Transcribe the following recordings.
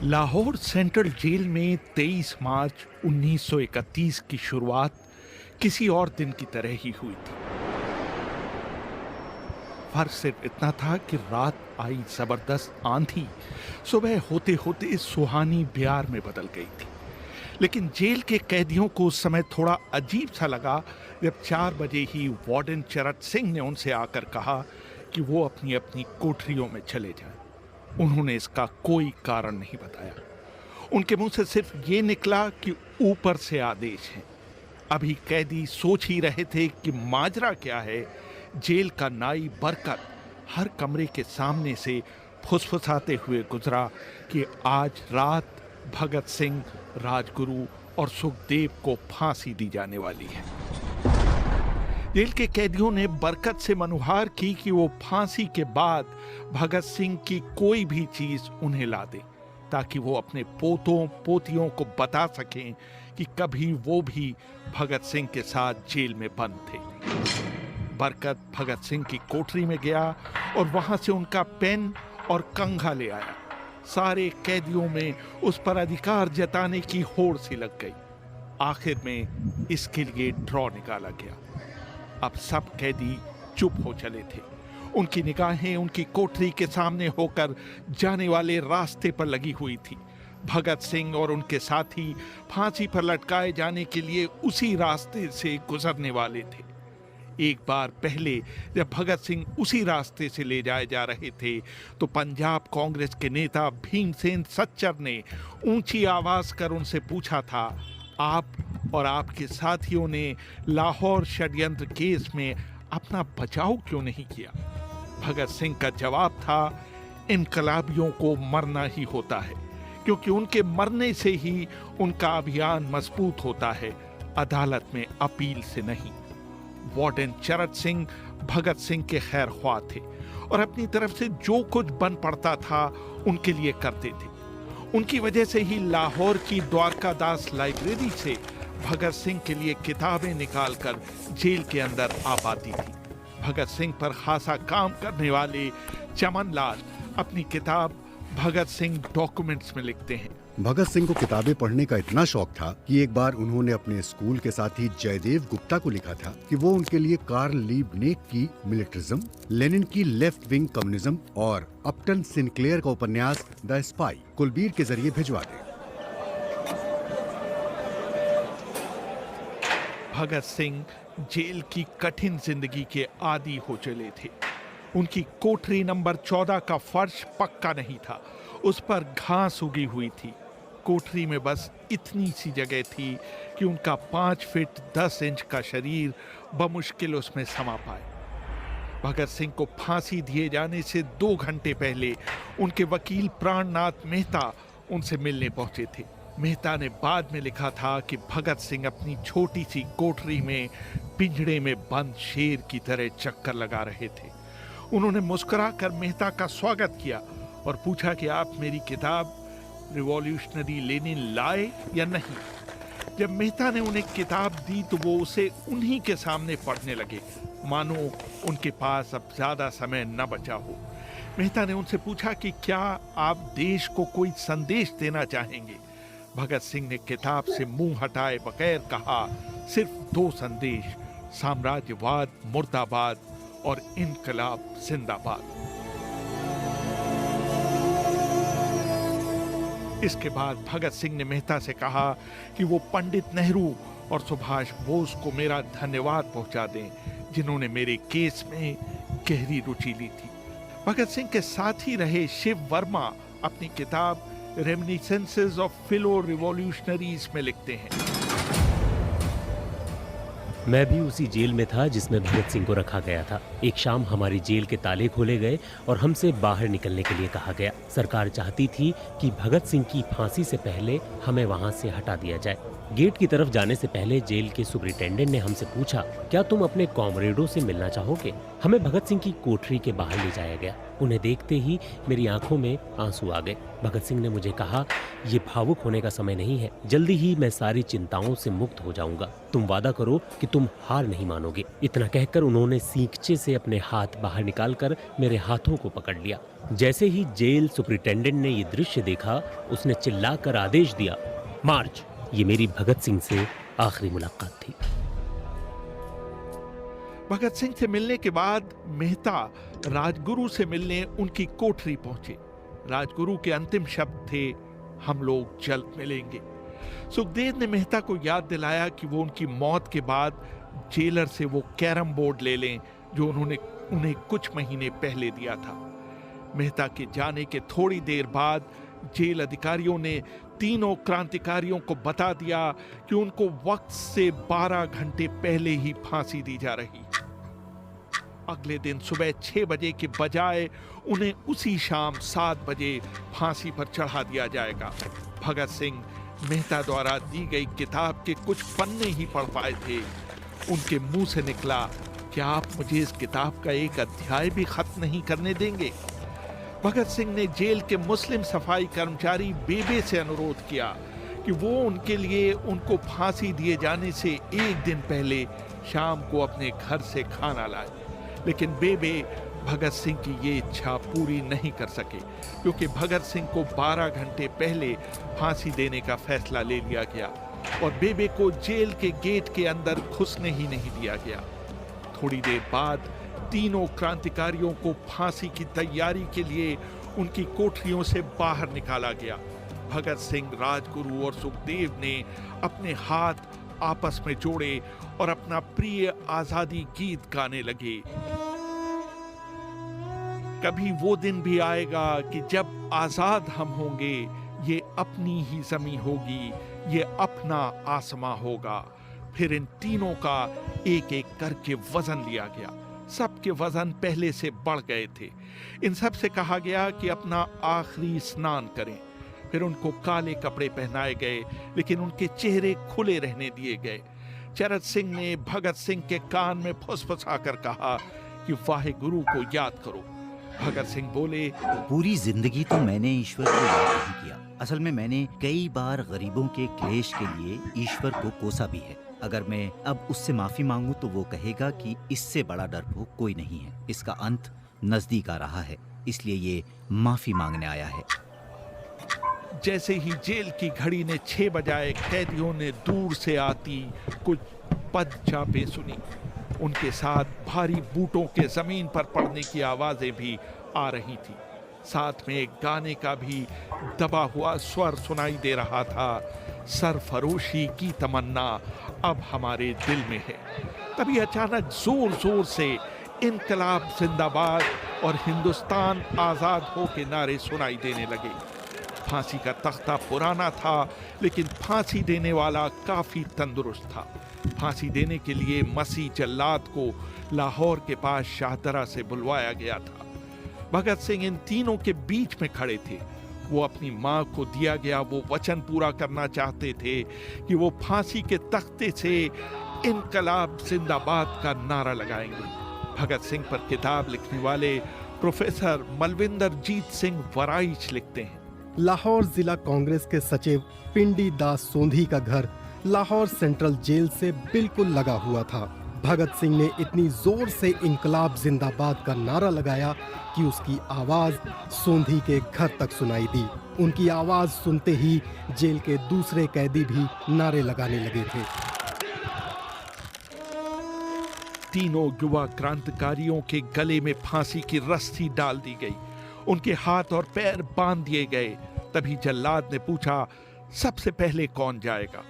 Lahore central jail में 23 मार्च 1931 की शुरुआत किसी और दिन की तरह ही हुई थी। फर्क सिर्फ इतना था कि रात आई जबरदस्त आंधी सुबह होते होते सुहानी ब्यार में बदल गई थी। लेकिन जेल के कैदियों को उस समय थोड़ा अजीब सा लगा जब 4 बजे ही वार्डन चरत सिंह ने उनसे आकर कहा कि वो अपनी अपनी कोठरियों में चले जाएं। उन्होंने इसका कोई कारण नहीं बताया। उनके मुंह से सिर्फ ये निकला कि ऊपर से आदेश है। अभी कैदी सोच ही रहे थे कि माजरा क्या है। जेल का नाई बरकत हर कमरे के सामने से फुसफुसाते हुए गुजरा कि आज रात भगत सिंह, राजगुरु और सुखदेव को फांसी दी जाने वाली है। जेल के कैदियों ने बरकत से मनुहार की कि वो फांसी के बाद भगत सिंह की कोई भी चीज उन्हें ला दे, ताकि वो अपने पोतों पोतियों को बता सकें कि कभी वो भी भगत सिंह के साथ जेल में बंद थे। बरकत भगत सिंह की कोठरी में गया और वहां से उनका पेन और कंघा ले आया। सारे कैदियों में उस पर अधिकार जताने की होड़ सी लग गई। आखिर में इसके लिए ड्रॉ निकाला गया। अब सब कैदी चुप हो चले थे। उनकी निगाहें उनकी कोठरी के सामने होकर जाने वाले रास्ते पर लगी हुई थी। भगत सिंह और उनके साथी फांसी पर लटकाए जाने के लिए उसी रास्ते से गुजरने वाले थे। एक बार पहले जब भगत सिंह उसी रास्ते से ले जाए जा रहे थे तो पंजाब कांग्रेस के नेता भीमसेन सच्चर ने ऊंची आवाज कर उनसे पूछा था, आप और आपके साथियों ने लाहौर षड्यंत्र केस में अपना बचाव क्यों नहीं किया? भगत सिंह का जवाब था, इनकलाबियों को मरना ही होता है, क्योंकि उनके मरने से ही उनका अभियान मजबूत होता है, अदालत में अपील से नहीं। वार्डन चरत सिंह भगत सिंह के खैर ख्वाह थे और अपनी तरफ से जो कुछ बन पड़ता था उनके लिए करते थे। उनकी वजह से ही लाहौर की द्वारकादास लाइब्रेरी से भगत सिंह के लिए किताबें निकालकर जेल के अंदर आ पाती थी। भगत सिंह पर खासा काम करने वाले चमन लाल अपनी किताब भगत सिंह डॉक्यूमेंट्स में लिखते हैं, भगत सिंह को किताबें पढ़ने का इतना शौक था कि एक बार उन्होंने अपने स्कूल के साथी जयदेव गुप्ता को लिखा था कि वो उनके लिए कार्ल लीबनेक की मिलिटरिज्म, लेनिन की लेफ्ट विंग कम्युनिज्म और अपटन सिनक्लेयर का उपन्यास द स्पाई कुलबीर के जरिए भिजवा दें। भगत सिंह जेल की कठिन जिंदगी के आदी हो चले थे। उनकी कोठरी नंबर 14 का फर्श पक्का नहीं था, उस पर घास उगी हुई थी। कोठरी में बस इतनी सी जगह थी कि उनका 5 फीट 10 इंच का शरीर बमुश्किल उसमें समा पाए। भगत सिंह को फांसी दिए जाने से 2 घंटे पहले उनके वकील प्राणनाथ मेहता उनसे मिलने पहुंचे थे। मेहता ने बाद में लिखा था कि भगत सिंह अपनी छोटी सी कोठरी में पिंजड़े में बंद शेर की तरह चक्कर लगा रहे थे। उन्होंने मुस्कुराकर मेहता का स्वागत किया और पूछा कि आप मेरी किताब रिवॉल्यूशनरी लेनिन लाए या नहीं। जब मेहता ने उन्हें किताब दी तो वो उसे उन्हीं के सामने पढ़ने लगे, मानो उनके पास अब ज्यादा समय न बचा हो। मेहता ने उनसे पूछा कि क्या आप देश को कोई संदेश देना चाहेंगे? भगत सिंह ने किताब से मुंह हटाए बगैर कहा, सिर्फ 2 संदेश, साम्राज्यवाद मुर्दाबाद और इनकलाब जिंदाबाद। इसके बाद भगत सिंह ने मेहता से कहा कि वो पंडित नेहरू और सुभाष बोस को मेरा धन्यवाद पहुंचा दें, जिन्होंने मेरे केस में गहरी रुचि ली थी। भगत सिंह के साथ ही रहे शिव वर्मा अपनी किताब रेमिनिसेंसेस ऑफ फिलो रिवॉल्यूशनरीज में लिखते हैं, मैं भी उसी जेल में था जिसमें भगत सिंह को रखा गया था। एक शाम हमारी जेल के ताले खोले गए और हमसे बाहर निकलने के लिए कहा गया। सरकार चाहती थी कि भगत सिंह की फांसी से पहले हमें वहां से हटा दिया जाए। गेट की तरफ जाने से पहले जेल के सुपरिटेंडेंट ने हमसे पूछा, क्या तुम अपने कॉमरेडों से मिलना चाहोगे? हमें भगत सिंह की कोठरी के बाहर ले जाया गया। उन्हें देखते ही मेरी आंखों में आंसू आ गए। भगत सिंह ने मुझे कहा, ये भावुक होने का समय नहीं है, जल्दी ही मैं सारी चिंताओं से मुक्त हो जाऊंगा। तुम वादा करो कि तुम हार नहीं मानोगे। इतना कहकर उन्होंने सींगचे से अपने हाथ बाहर निकालकर मेरे हाथों को पकड़ लिया। जैसे ही जेल सुपरिटेंडेंट ने ये दृश्य देखा, उसने चिल्लाकर आदेश दिया, मार्च। ये मेरी भगत सिंह से आखिरी मुलाकात थी। भगत सिंह से मिलने के बाद मेहता राजगुरु से मिलने उनकी कोठरी पहुंचे। राजगुरु के अंतिम शब्द थे, हम लोग जल्द मिलेंगे। सुखदेव ने मेहता को याद दिलाया कि वो उनकी मौत के बाद जेलर से वो कैरम बोर्ड ले लें जो उन्होंने उन्हें कुछ महीने पहले दिया था। मेहता के जाने के थोड़ी देर बाद जेल अधिकारियों ने तीनों क्रांतिकारियों को बता दिया कि उनको वक्त से 12 घंटे पहले ही फांसी दी जा रही। अगले दिन सुबह 6 बजे के बजाय उन्हें उसी शाम 7 बजे फांसी पर चढ़ा दिया जाएगा। भगत सिंह मेहता द्वारा दी गई किताब के कुछ पन्ने ही पढ़ पाए थे। उनके मुंह से निकला, क्या आप मुझे इस किताब का एक अध्याय भी खत्म नहीं करने देंगे? भगत सिंह ने जेल के मुस्लिम सफाई कर्मचारी बेबे से अनुरोध किया कि वो उनके लिए उनको फांसी दिए जाने से एक दिन पहले शाम को अपने घर से खाना लाए। लेकिन बेबे भगत सिंह की ये इच्छा पूरी नहीं कर सके, क्योंकि भगत सिंह को 12 घंटे पहले फांसी देने का फैसला ले लिया गया और बेबे को जेल के गेट के अंदर घुसने ही नहीं दिया गया। थोड़ी देर बाद तीनों क्रांतिकारियों को फांसी की तैयारी के लिए उनकी कोठरियों से बाहर निकाला गया। भगत सिंह, राजगुरु और सुखदेव ने अपने हाथ आपस में जोड़े और अपना प्रिय आजादी गीत गाने लगे। कभी वो दिन भी आएगा कि जब आजाद हम होंगे, ये अपनी ही जमीन होगी, ये अपना आसमां होगा। फिर इन तीनों का एक एक करके वजन लिया गया। सबके वजन पहले से बढ़ गए थे। इन सब से कहा गया कि अपना आखिरी स्नान करें। फिर उनको काले कपड़े पहनाए गए, लेकिन उनके चेहरे खुले रहने दिए गए। चरत सिंह ने भगत सिंह के कान में फुसफुसाकर कहा कि वाहे गुरु को याद करो। भगत सिंह बोले, पूरी जिंदगी तो मैंने ईश्वर को याद नहीं किया। असल में मैंने कई बार गरीबों के क्लेश के लिए ईश्वर को कोसा भी है। अगर मैं अब उससे माफी मांगूं तो वो कहेगा कि इससे बड़ा डरपोक कोई नहीं है। इसका अंत नजदीक आ रहा है, इसलिए ये माफी मांगने आया है। जैसे ही जेल की घड़ी ने 6 बजाए, कैदियों ने दूर से आती कुछ पद चापें सुनी। उनके साथ भारी बूटों के जमीन पर पड़ने की आवाजें भी आ रही थी। साथ में एक गाने का भी दबा हुआ स्वर सुनाई दे रहा था, सरफरोशी की तमन्ना अब हमारे दिल में है। तभी अचानक जोर जोर से इनकलाब जिंदाबाद और हिंदुस्तान आजाद हो के नारे सुनाई देने लगे। फांसी का तख्ता पुराना था, लेकिन फांसी देने वाला काफी तंदुरुस्त था। फांसी देने के लिए मसीह जल्लाद को लाहौर के पास शाहदरा से बुलवाया गया था। भगत सिंह इन तीनों के बीच में खड़े थे। वो अपनी मां को दिया गया वो वचन पूरा करना चाहते थे कि वो फांसी के तख्ते से इनकलाब जिंदाबाद का नारा लगाएंगे। भगत सिंह पर किताब लिखने वाले प्रोफेसर मलविंदर जीत सिंह वराइच लिखते हैं, लाहौर जिला कांग्रेस के सचिव पिंडी दास सोंधी का घर लाहौर सेंट्रल जेल से बिल्कुल लगा हुआ था। भगत सिंह ने इतनी जोर से इनकलाब जिंदाबाद का नारा लगाया कि उसकी आवाज सोंधी के घर तक सुनाई दी। उनकी आवाज सुनते ही जेल के दूसरे कैदी भी नारे लगाने लगे थे। तीनों युवा क्रांतिकारियों के गले में फांसी की रस्सी डाल दी गई, उनके हाथ और पैर बांध दिए गए। तभी जल्लाद ने पूछा, सबसे पहले कौन जाएगा?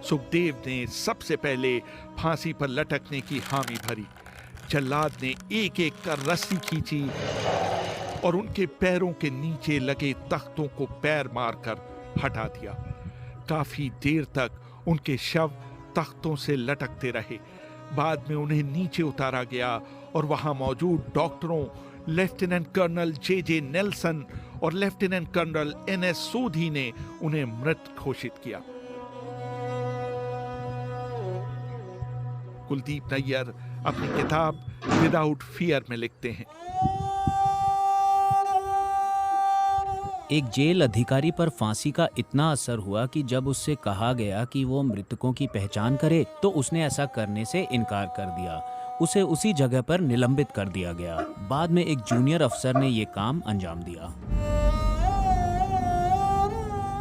सुखदेव ने सबसे पहले फांसी पर लटकने की हामी भरी। जल्लाद ने एक एक कर रस्सी खींची और उनके पैरों के नीचे लगे तख्तों को पैर मारकर हटा दिया। काफी देर तक उनके शव तख्तों से लटकते रहे। बाद में उन्हें नीचे उतारा गया और वहां मौजूद डॉक्टरों लेफ्टिनेंट कर्नल जे नेल्सन और लेफ्टिनेंट कर्नल NS सोधी ने उन्हें मृत घोषित किया। कुलदीप नैयर अपनी किताब विदाउट फियर में लिखते हैं। एक जेल अधिकारी पर फांसी का इतना असर हुआ कि जब उससे कहा गया कि वो मृतकों की पहचान करे तो उसने ऐसा करने से इनकार कर दिया। उसे उसी जगह पर निलंबित कर दिया गया। बाद में एक जूनियर अफसर ने ये काम अंजाम दिया।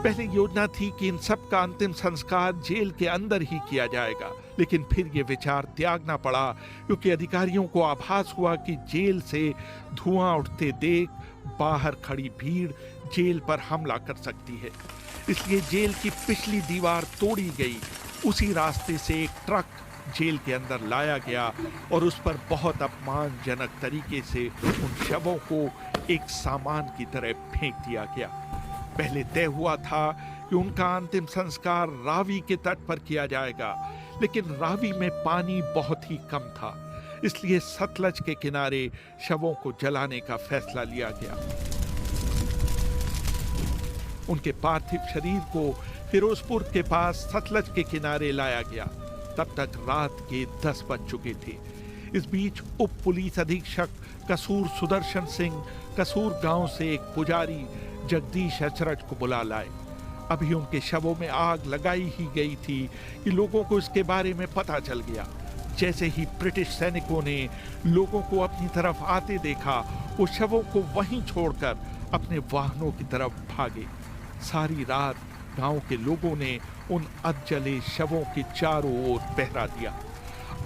पहले योजना थी कि इन सब का अंतिम संस्कार जेल के अंदर ही किया जाएगा, लेकिन फिर ये विचार त्यागना पड़ा क्योंकि अधिकारियों को आभास हुआ कि जेल से धुआं उठते देख बाहर खड़ी भीड़ जेल पर हमला कर सकती है। इसलिए जेल की पिछली दीवार तोड़ी गई। उसी रास्ते से एक ट्रक जेल के अंदर लाया गया और उस पर बहुत अपमानजनक तरीके से उन शवों को एक सामान की तरह फेंक दिया गया। पहले तय हुआ था कि उनका अंतिम संस्कार रावी के तट पर किया जाएगा, लेकिन रावी में पानी बहुत ही कम था, इसलिए सतलज के किनारे शवों को जलाने का फैसला लिया गया। उनके पार्थिव शरीर को फिरोजपुर के पास सतलज के किनारे लाया गया। तब तक रात के 10 बज चुके थे। इस बीच उप पुलिस अधीक्षक कसूर सुदर्शन सिंह कसूर गांव से एक पुजारी जगदीश अचरज को बुला लाए। अभी उनके शवों में आग लगाई ही गई थी कि लोगों को इसके बारे में पता चल गया। जैसे ही ब्रिटिश सैनिकों ने लोगों को अपनी तरफ आते देखा, वो शवों को वहीं छोड़कर अपने वाहनों की तरफ भागे। सारी रात गांव के लोगों ने उन अधजले शवों के चारों ओर पहरा दिया।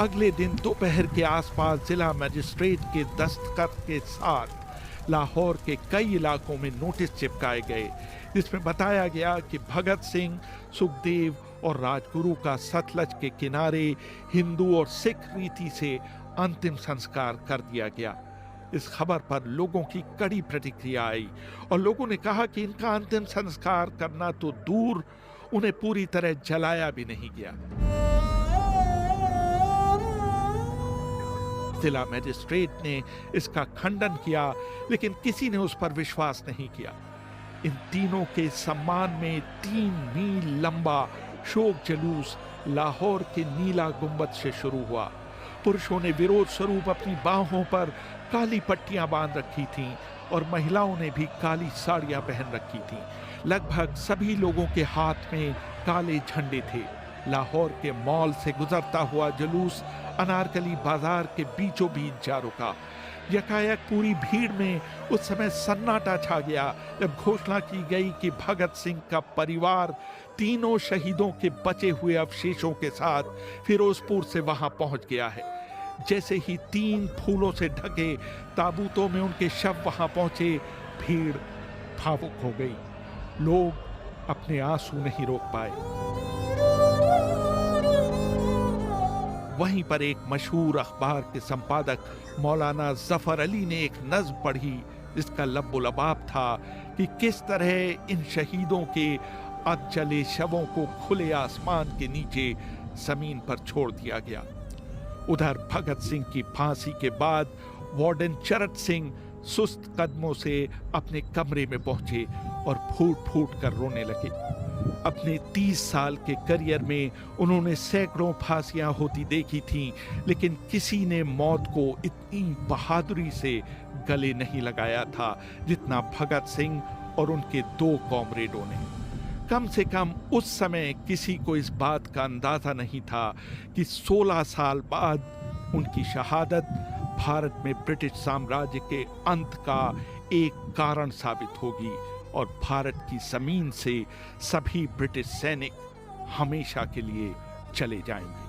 अगले दिन दोपहर के आसपास जिला मजिस्ट्रेट के दस्तखत के साथ लाहौर के कई इलाकों में नोटिस चिपकाए गए, जिसमें बताया गया कि भगत सिंह, सुखदेव और राजगुरु का सतलज के किनारे हिंदू और सिख रीति से अंतिम संस्कार कर दिया गया। इस खबर पर लोगों की कड़ी प्रतिक्रिया आई और लोगों ने कहा कि इनका अंतिम संस्कार करना तो दूर, उन्हें पूरी तरह जलाया भी नहीं गया। जिला मजिस्ट्रेट ने इसका खंडन किया, लेकिन किसी ने उस पर विश्वास नहीं किया। इन तीनों के सम्मान में 3 मील लंबा शोक जुलूस लाहौर के नीला गुंबद से शुरू हुआ। पुरुषों ने विरोध स्वरूप अपनी बाहों पर काली पट्टियां बांध रखी थीं और महिलाओं ने भी काली साड़ियां पहन रखी थीं। लगभग सभी लोगों के हाथ में काले झंडे थे। लाहौर के मॉल से गुजरता हुआ जुलूस अनारकली बाजार के बीचों बीच जा रुका। यकायक पूरी भीड़ में उस समय सन्नाटा छा गया जब घोषणा की गई कि भगत सिंह का परिवार तीनों शहीदों के बचे हुए अवशेषों के साथ फिरोजपुर से वहां पहुंच गया है। जैसे ही 3 फूलों से ढके ताबूतों में उनके शव वहां पहुंचे, भीड़ भावुक हो गई। लोग अपने आंसू नहीं रोक पाए। वहीं पर एक मशहूर अखबार के संपादक मौलाना जफर अली ने एक नज्म पढ़ी, जिसका लब्बो-लबाब था कि किस तरह इन शहीदों के अधजले शवों को खुले आसमान के नीचे जमीन पर छोड़ दिया गया। उधर भगत सिंह की फांसी के बाद वार्डन चरत सिंह सुस्त कदमों से अपने कमरे में पहुंचे और फूट फूट कर रोने लगे। अपने 30 साल के करियर में उन्होंने सैकड़ों फांसियां होती देखी थीं, लेकिन किसी ने मौत को इतनी बहादुरी से गले नहीं लगाया था जितना भगत सिंह और उनके 2 कॉमरेडों ने। कम से कम उस समय किसी को इस बात का अंदाजा नहीं था कि 16 साल बाद उनकी शहादत भारत में ब्रिटिश साम्राज्य के अंत का एक कारण साबित होगी और भारत की जमीन से सभी ब्रिटिश सैनिक हमेशा के लिए चले जाएंगे।